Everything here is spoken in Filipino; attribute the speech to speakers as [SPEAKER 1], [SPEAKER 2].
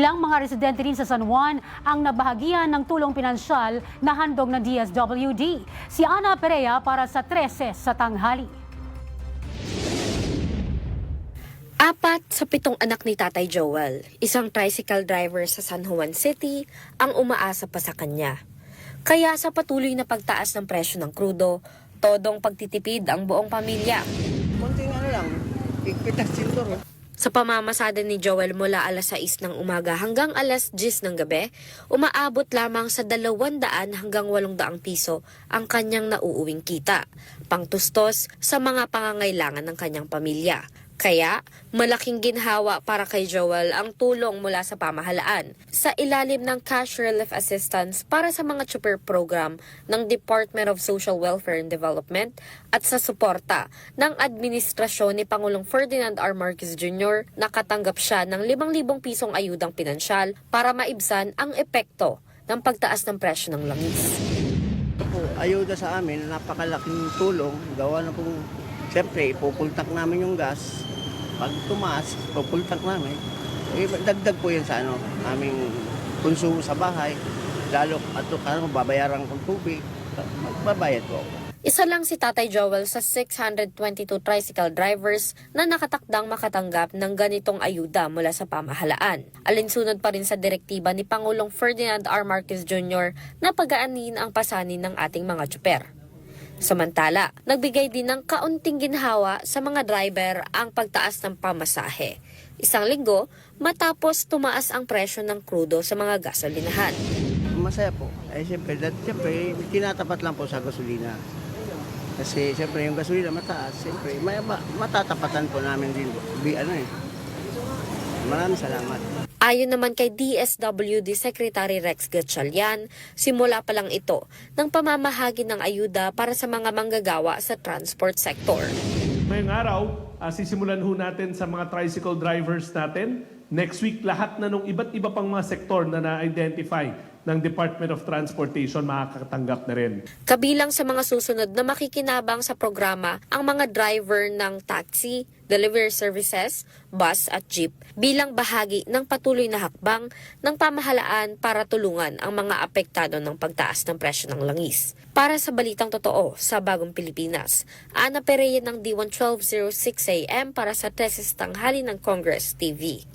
[SPEAKER 1] Ilang mga residente rin sa San Juan ang nabahagian ng tulong pinansyal na handog ng DSWD. Si Ana Perea para sa 13 sa tanghali.
[SPEAKER 2] 4 sa 7 anak ni Tatay Joel, isang tricycle driver sa San Juan City, ang umaasa pa sa kanya. Kaya sa patuloy na pagtaas ng presyo ng krudo, todong pagtitipid ang buong pamilya.
[SPEAKER 3] Konting lang, ikpitas sintor.
[SPEAKER 2] Sa pamamasada ni Joel mula alas 6 ng umaga hanggang alas 10 ng gabi, umaabot lamang sa 200 hanggang 800 piso ang kanyang nauuwing kita, pangtustos sa mga pangangailangan ng kanyang pamilya. Kaya, malaking ginhawa para kay Joel ang tulong mula sa pamahalaan sa ilalim ng Cash Relief Assistance para sa mga chopper program ng Department of Social Welfare and Development at sa suporta ng administrasyon ni Pangulong Ferdinand R. Marcos Jr. Nakatanggap siya ng 5,000 pisong ayudang pinansyal para maibsan ang epekto ng pagtaas ng presyo ng langis.
[SPEAKER 3] Ayuda sa amin, napakalaking tulong. Gawa na pong, siyempre, ipupultak namin yung gas. Pag tumaas, pupultak namin. Dagdag po yun sa aming konsumo sa bahay. Lalo at babayaran kong tubig, magbabayad po ako.
[SPEAKER 2] Isa lang si Tatay Joel sa 622 tricycle drivers na nakatakdang makatanggap ng ganitong ayuda mula sa pamahalaan. Alinsunod pa rin sa direktiba ni Pangulong Ferdinand R. Marcos Jr. na pagaanin ang pasanin ng ating mga tsuper. Samantala, nagbigay din ng kaunting ginhawa sa mga driver ang pagtaas ng pamasahe. Isang linggo matapos tumaas ang presyo ng krudo sa mga gasolinahan.
[SPEAKER 3] Masaya po. Siyempre, tinatapat lang po sa gasolina. Kasi siyempre yung gasolina mataas, siyempre matatapatan po namin din. Maraming salamat.
[SPEAKER 2] Ayon naman kay DSWD Secretary Rex Gatchalian, simula pa lang ito ng pamamahagi ng ayuda para sa mga manggagawa sa transport sector.
[SPEAKER 4] Ngayong araw, sisimulan ho natin sa mga tricycle drivers natin. Next week, lahat na nung iba't iba pang mga sektor na na-identify ng Department of Transportation makakatanggap na rin.
[SPEAKER 2] Kabilang sa mga susunod na makikinabang sa programa ang mga driver ng taxi, delivery services, bus at jeep bilang bahagi ng patuloy na hakbang ng pamahalaan para tulungan ang mga apektado ng pagtaas ng presyo ng langis. Para sa Balitang Totoo sa Bagong Pilipinas, Ana Perea ng D1 1206 AM para sa Teses Tanghali ng Congress TV.